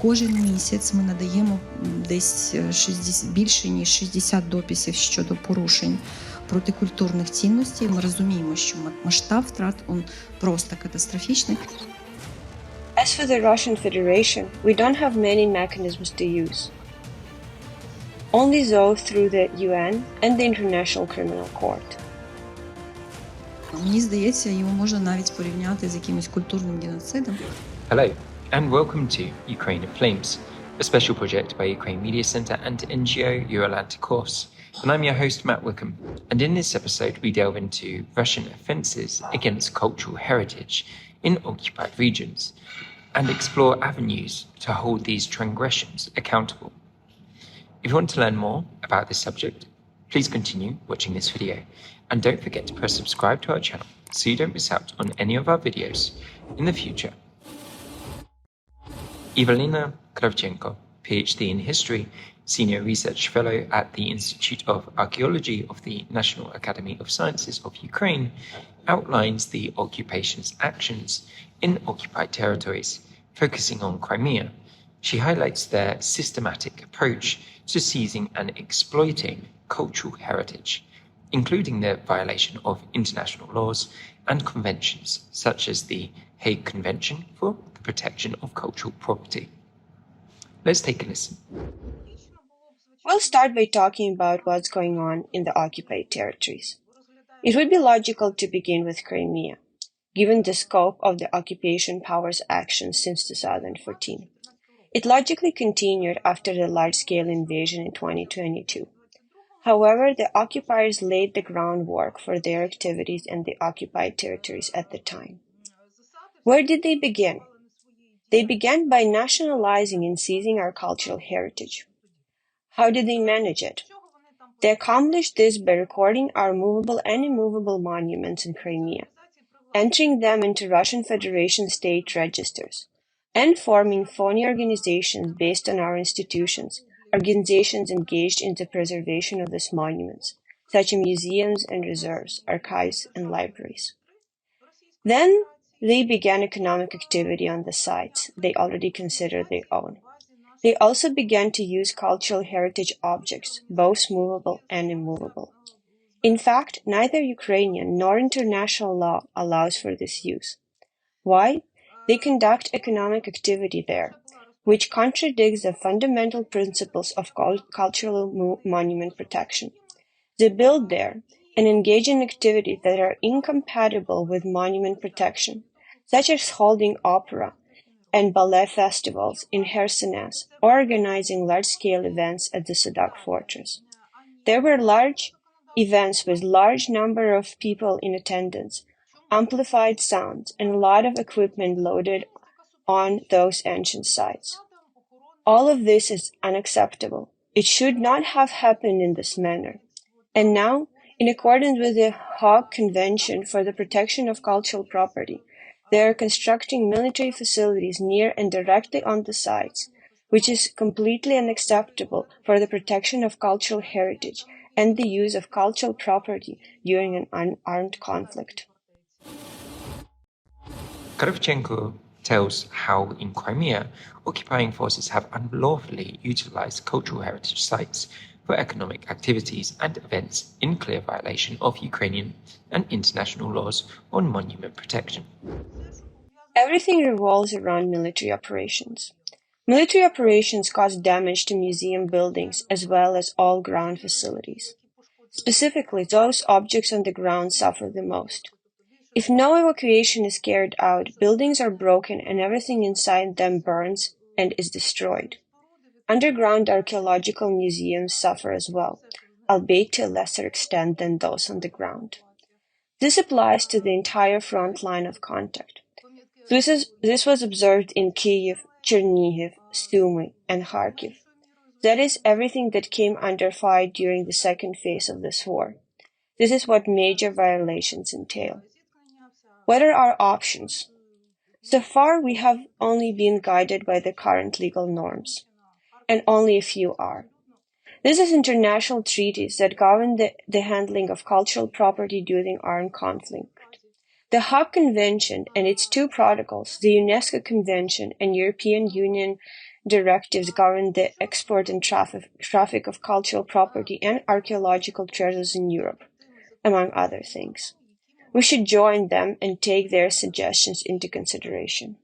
Кожен місяць ми надаємо десь більше ніж 60 дописів щодо порушень протикультурних цінностей. Ми розуміємо, що масштаб втрат просто катастрофічний. As for the Russian Federation, we don't have many mechanisms to use. Only those through the UN and the International Criminal Court. Мені здається, його можна навіть порівняти з якимось культурним геноцидом. Hello, and welcome to Ukraine in Flames, a special project by Ukraine Media Centre and NGO Euro-Atlantikos. And I'm your host, Matt Wickham. And in this episode, we delve into Russian offences against cultural heritage in occupied regions and explore avenues to hold these transgressions accountable. If you want to learn more about this subject, please continue watching this video. And don't forget to press subscribe to our channel so you don't miss out on any of our videos in the future. Evelina Kravchenko, PhD in History, Senior Research Fellow at the Institute of Archeology of the National Academy of Sciences of Ukraine, outlines the occupation's actions in occupied territories, focusing on Crimea. She highlights their systematic approach to seizing and exploiting cultural heritage, including the violation of international laws and conventions, such as the Hague Convention for the Protection of Cultural Property. Let's take a listen. We'll start by talking about what's going on in the occupied territories. It would be logical to begin with Crimea, given the scope of the occupation power's actions since 2014. It logically continued after the large-scale invasion in 2022. However, the occupiers laid the groundwork for their activities in the occupied territories at the time. Where did they begin? They began by nationalizing and seizing our cultural heritage. How did they manage it? They accomplished this by recording our movable and immovable monuments in Crimea, entering them into Russian Federation state registers, and forming phony organizations based on our institutions, organizations engaged in the preservation of these monuments, such as museums and reserves, archives, and libraries. Then they began economic activity on the sites they already considered their own. They also began to use cultural heritage objects, both movable and immovable. In fact, neither Ukrainian nor international law allows for this use. Why? They conduct economic activity there, which contradicts the fundamental principles of cultural monument protection. They build there and engage in activities that are incompatible with monument protection, such as holding opera and ballet festivals in Khersones or organizing large-scale events at the Sudak fortress. There were large events with large number of people in attendance, amplified sounds, and a lot of equipment loaded on those ancient sites. All of this is unacceptable. It should not have happened in this manner. And now, in accordance with the Hague Convention for the Protection of Cultural Property, they are constructing military facilities near and directly on the sites, which is completely unacceptable for the protection of cultural heritage and the use of cultural property during an unarmed conflict. Kravchenko tells how in Crimea, occupying forces have unlawfully utilized cultural heritage sites for economic activities and events in clear violation of Ukrainian and international laws on monument protection. Everything revolves around military operations. Military operations cause damage to museum buildings as well as all ground facilities. Specifically, those objects on the ground suffer the most. If no evacuation is carried out, buildings are broken and everything inside them burns and is destroyed. Underground archaeological museums suffer as well, albeit to a lesser extent than those on the ground. This applies to the entire front line of contact. This was observed in Kyiv, Chernihiv, Sumy, and Kharkiv. That is everything that came under fire during the second phase of this war. This is what major violations entail. What are our options? So far, we have only been guided by the current legal norms, and only a few are. This is international treaties that govern the handling of cultural property during armed conflict. The Hague Convention and its two protocols, the UNESCO Convention and European Union directives, govern the export and traffic of cultural property and archaeological treasures in Europe, among other things. We should join them and take their suggestions into consideration.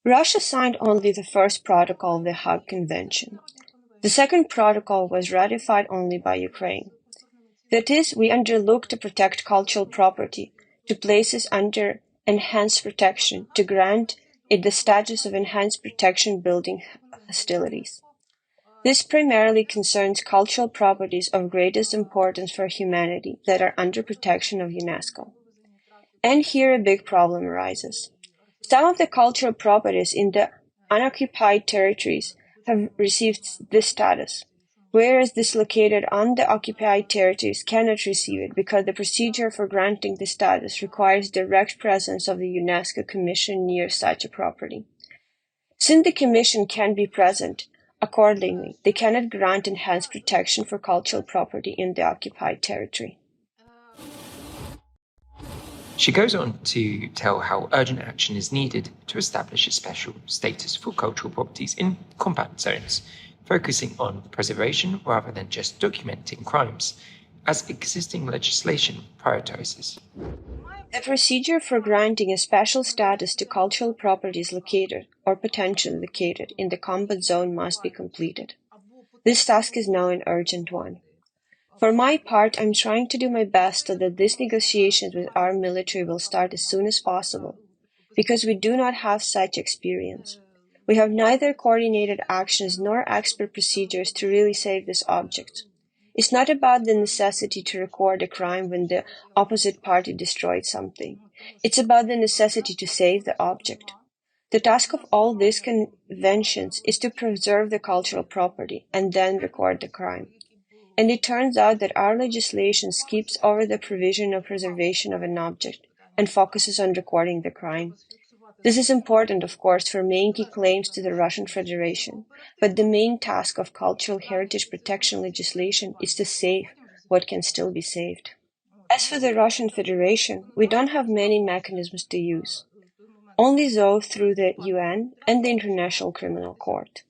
Russia signed only the first protocol of the Hague Convention. The second protocol was ratified only by Ukraine. That is, we undertook to protect cultural property, to place it under enhanced protection, to grant it the status of enhanced protection building hostilities. This primarily concerns cultural properties of greatest importance for humanity that are under protection of UNESCO. And here a big problem arises. Some of the cultural properties in the unoccupied territories have received this status, whereas those located on the occupied territories cannot receive it because the procedure for granting the status requires direct presence of the UNESCO Commission near such a property. Since the Commission can be present, accordingly, they cannot grant enhanced protection for cultural property in the occupied territory. She goes on to tell how urgent action is needed to establish a special status for cultural properties in combat zones, focusing on preservation rather than just documenting crimes, as existing legislation prioritizes. The procedure for granting a special status to cultural properties located or potentially located in the combat zone must be completed. This task is now an urgent one. For my part, I'm trying to do my best so that these negotiations with our military will start as soon as possible, because we do not have such experience. We have neither coordinated actions nor expert procedures to really save this object. It's not about the necessity to record a crime when the opposite party destroyed something. It's about the necessity to save the object. The task of all these conventions is to preserve the cultural property and then record the crime. And it turns out that our legislation skips over the provision of preservation of an object and focuses on recording the crime. This is important, of course, for making claims to the Russian Federation, but the main task of cultural heritage protection legislation is to save what can still be saved. As for the Russian Federation, we don't have many mechanisms to use, only though through the UN and the International Criminal Court.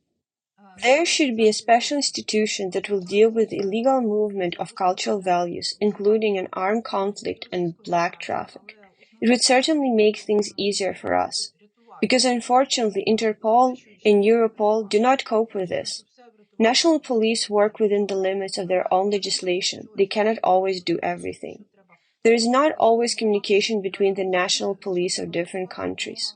There should be a special institution that will deal with the illegal movement of cultural values, including an armed conflict and black traffic. It would certainly make things easier for us, because unfortunately Interpol and Europol do not cope with this. National police work within the limits of their own legislation. They cannot always do everything. There is not always communication between the national police of different countries.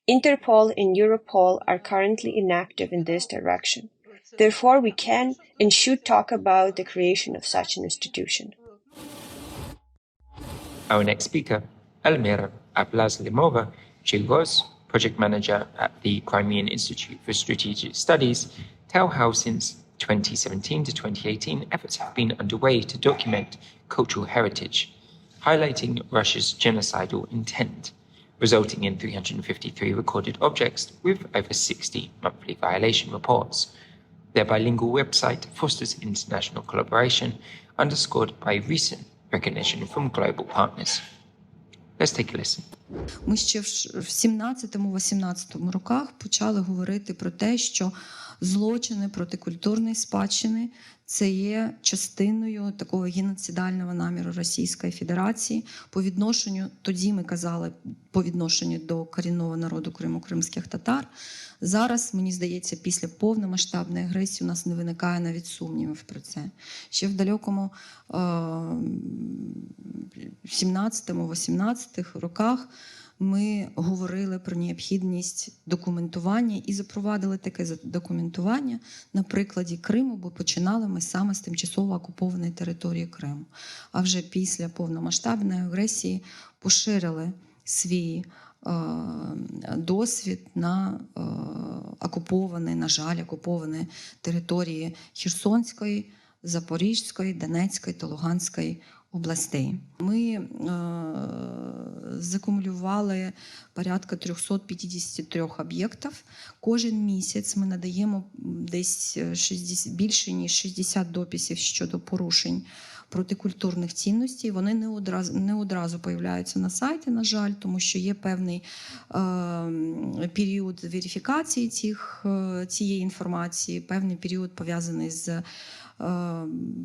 Interpol and Europol are currently inactive in this direction. Therefore, we can and should talk about the creation of such an institution. Our next speaker, Elmira Ablyalimova-Chiygoz, project manager at the Crimean Institute for Strategic Studies, tell how since 2017 to 2018 efforts have been underway to document cultural heritage, highlighting Russia's genocidal intent, resulting in 353 recorded objects with over 60 monthly violation reports. Their bilingual website fosters international collaboration, underscored by recent recognition from global partners. Let's take a listen. Ми ще в 17-18 роках почали говорити про те, що злочини проти культурної спадщини – це є частиною такого геноцидального наміру Російської Федерації по відношенню, тоді ми казали, по відношенню до корінного народу Криму, кримських татар. Зараз, мені здається, після повномасштабної агресії у нас не виникає навіть сумнівів про це. Ще в далекому 17-18 роках ми говорили про необхідність документування і запровадили таке документування на прикладі Криму, бо починали ми саме з тимчасово окупованої території Криму. А вже після повномасштабної агресії поширили свій досвід на окуповані, на жаль, окуповані території Херсонської, Запорізької, Донецької та Луганської областей. Ми закумулювали порядка 353 об'єктів. Кожен місяць ми надаємо десь більше ніж 60 дописів щодо порушень протикультурних цінностей. Вони не одразу появляються на сайті, на жаль, тому що є певний період верифікації цієї інформації, певний період пов'язаний з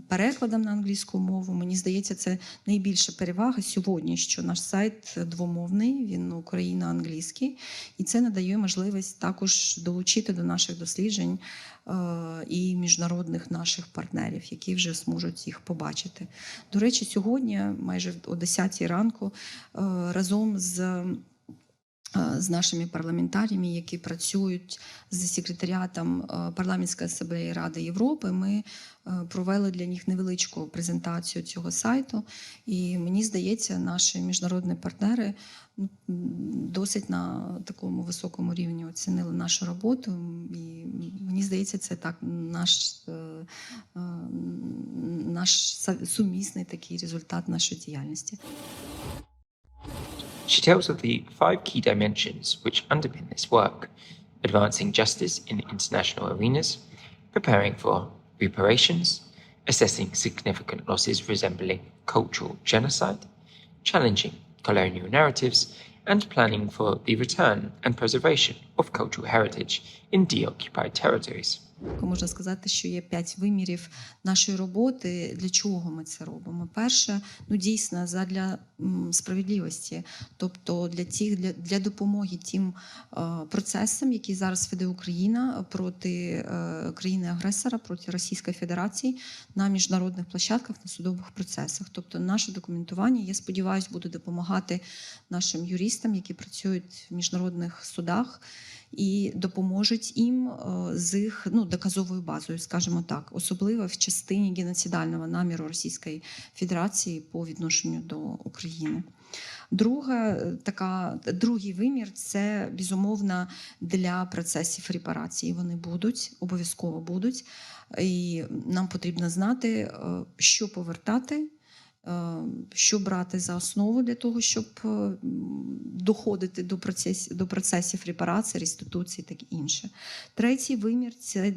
перекладом на англійську мову. Мені здається, це найбільша перевага сьогодні, що наш сайт двомовний, він україно-англійський, і це надає можливість також долучити до наших досліджень і міжнародних наших партнерів, які вже зможуть їх побачити. До речі, сьогодні, майже о 10-й ранку, разом з нашими парламентарями, які працюють з секретаріатом Парламентської асамблеї Ради Європи, ми провели для них невеличку презентацію цього сайту. І мені здається, наші міжнародні партнери досить на такому високому рівні оцінили нашу роботу. І мені здається, це так наш сумісний такий результат нашої діяльності. She tells of the 5 key dimensions which underpin this work: advancing justice in international arenas, preparing for reparations, assessing significant losses resembling cultural genocide, challenging colonial narratives, and planning for the return and preservation of cultural heritage in deoccupied territories. Можна сказати, що є 5 вимірів нашої роботи. Для чого ми це робимо? Перше, дійсно, задля справедливості, тобто для допомоги тим процесам, які зараз веде Україна проти країни-агресора, проти Російської Федерації на міжнародних площадках, на судових процесах. Тобто наше документування, я сподіваюся, буде допомагати нашим юристам, які працюють в міжнародних судах, і допоможуть їм з їх доказовою базою, скажімо так, особливо в частині геноцидального наміру Російської Федерації по відношенню до України. Другий вимір – це, безумовно, для процесів репарації. Вони обов'язково будуть. І нам потрібно знати, що повертати, що брати за основу для того, щоб доходити до процесів репарації, реституції та інше. Третій вимір – це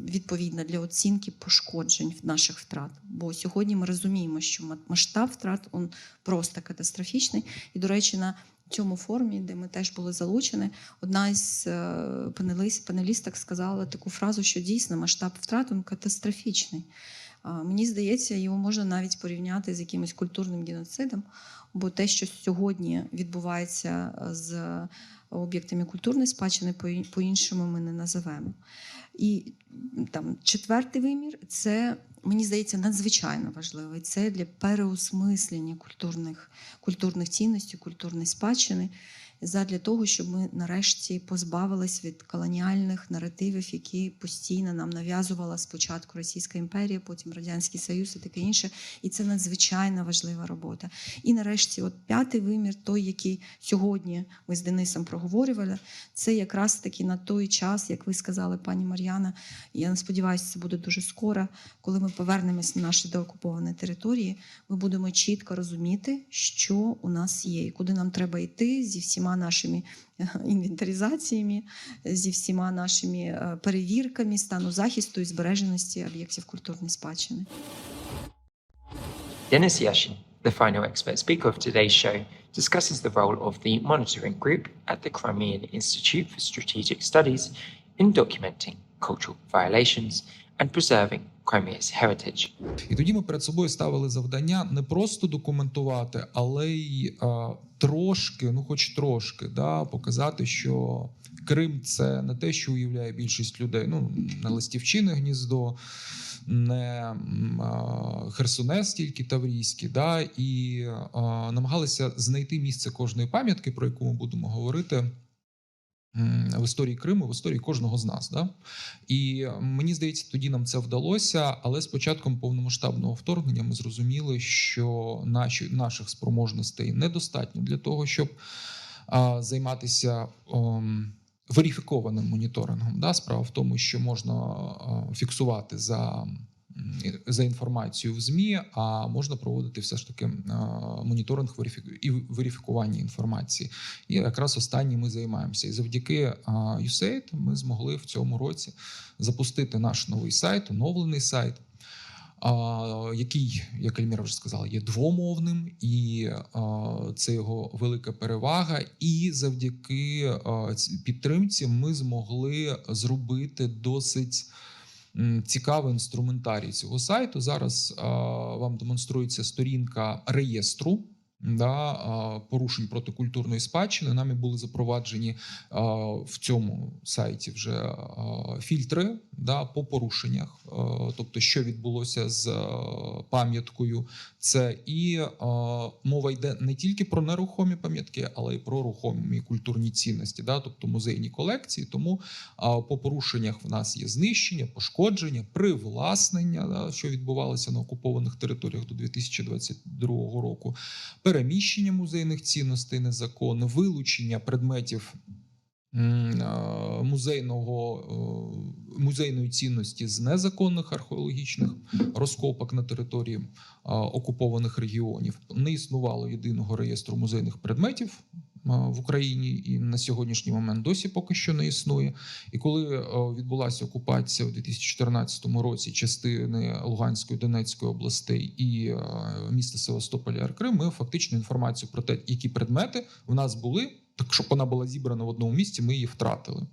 відповідно для оцінки пошкоджень наших втрат. Бо сьогодні ми розуміємо, що масштаб втрат просто катастрофічний. І, до речі, на цьому форумі, де ми теж були залучені, одна із панелісток сказала таку фразу, що дійсно масштаб втрат катастрофічний. Мені здається, його можна навіть порівняти з якимось культурним геноцидом, бо те, що сьогодні відбувається з об'єктами культурної спадщини, по-іншому ми не називемо. І четвертий вимір – це, мені здається, надзвичайно важливий. Це для переосмислення культурних цінностей, культурної спадщини, задля того, щоб ми нарешті позбавились від колоніальних наративів, які постійно нам нав'язувала спочатку Російська імперія, потім Радянський Союз і таке інше. І це надзвичайно важлива робота. І нарешті, п'ятий вимір, той, який сьогодні ми з Денисом проговорювали, це якраз таки на той час, як ви сказали, пані Мар'яна, я сподіваюся, це буде дуже скоро, коли ми повернемось на наші деокуповані території, ми будемо чітко розуміти, що у нас є, і куди нам треба йти зі всіма нашими інвентаризаціями, зі всіма нашими перевірками стану захисту і збереженості об'єктів культурної спадщини. Denis Yashnyi, the final expert speaker of today's show, discusses the role of the monitoring group at the Crimean Institute for Strategic Studies in documenting cultural violations and preserving Crimea's heritage. І тоді ми перед собою ставили завдання не просто документувати, але й трошки, хоч трошки, показати, що Крим – це не те, що уявляє більшість людей, не Ластівчине гніздо, не Херсонес тільки Таврійський, і намагалися знайти місце кожної пам'ятки, про яку ми будемо говорити, в історії Криму, в історії кожного з нас. І мені здається, тоді нам це вдалося, але з початком повномасштабного вторгнення ми зрозуміли, що наших спроможностей недостатньо для того, щоб займатися верифікованим моніторингом. Справа в тому, що можна фіксувати за інформацією в ЗМІ, а можна проводити все ж таки моніторинг і верифікування інформації. І якраз останнім ми займаємося. І завдяки USAID ми змогли в цьому році запустити наш новий сайт, оновлений сайт, який, як Ельміра вже сказала, є двомовним, і це його велика перевага. І завдяки підтримці ми змогли зробити досить цікавий інструментарій цього сайту. Зараз вам демонструється сторінка реєстру порушень проти культурної спадщини. Нами були запроваджені в цьому сайті вже фільтри по порушеннях, тобто що відбулося з пам'яткою. Це і мова йде не тільки про нерухомі пам'ятки, але й про рухомі культурні цінності, тобто музейні колекції. Тому по порушеннях в нас є знищення, пошкодження, привласнення, що відбувалося на окупованих територіях до 2022 року, переміщення музейних цінностей незаконне, вилучення предметів музейної цінності з незаконних археологічних розкопок на території окупованих регіонів. Не існувало єдиного реєстру музейних предметів в Україні, і на сьогоднішній момент досі поки що не існує. І коли відбулася окупація у 2014 році частини Луганської, Донецької областей і міста Севастополя, Аркрим, ми фактично інформацію про те, які предмети в нас були, так щоб вона була зібрана в одному місці, ми її втратили.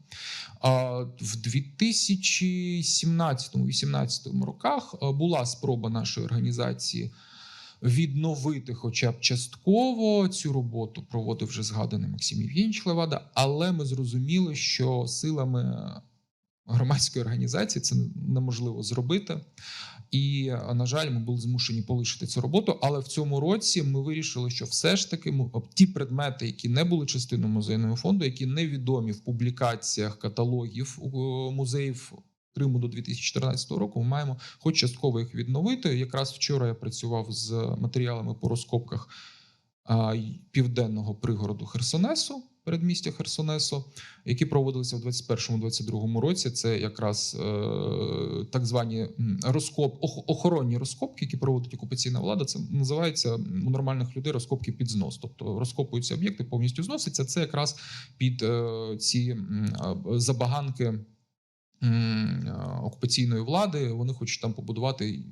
В 2017-2018 роках була спроба нашої організації відновити хоча б частково цю роботу, проводив вже згаданий Максим Євгенійович Левада, але ми зрозуміли, що силами громадської організації це неможливо зробити. І, на жаль, ми були змушені полишити цю роботу, але в цьому році ми вирішили, що все ж таки ті предмети, які не були частиною музейного фонду, які невідомі в публікаціях каталогів музеїв Криму до 2014 року, ми маємо хоч частково їх відновити. Якраз вчора я працював з матеріалами по розкопках південного пригороду Херсонесу, передмістя Херсонесу, які проводилися в 2021-2022 році. Це якраз так звані охоронні розкопки, які проводить окупаційна влада. Це називається у нормальних людей розкопки під знос. Тобто розкопуються об'єкти, повністю зносяться. Це якраз під ці забаганки окупаційної влади. Вони хочуть там побудувати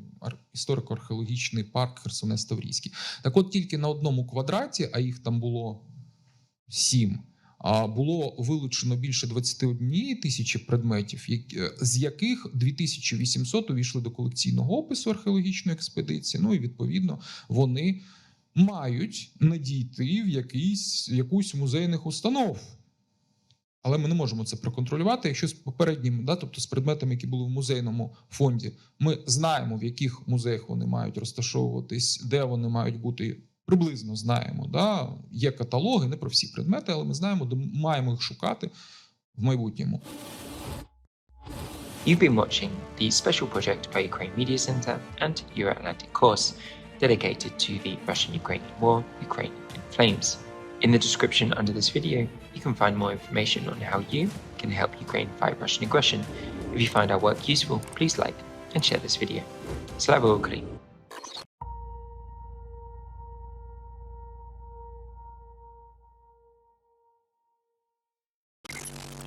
історико-археологічний парк Херсонес-Таврійський. Так от тільки на одному квадраті, а їх там було 7, було вилучено більше 21 тисячі предметів, з яких 2800 увійшли до колекційного опису археологічної експедиції. Ну і відповідно вони мають надійти в якусь музейних установ. Але ми не можемо це проконтролювати. Якщо з попередніми, тобто з предметами, які були в музейному фонді, ми знаємо, в яких музеях вони мають розташовуватись, де вони мають бути, приблизно знаємо. Є каталоги, не про всі предмети, але ми знаємо, де маємо їх шукати в майбутньому. You've been watching the special project by Ukraine Media Center and Euro-Atlantic course dedicated to the Russian-Ukrainian War, Ukraine in Flames. In the description under this video, you can find more information on how you can help Ukraine fight Russian aggression. If you find our work useful, please like and share this video. Slava Ukraini!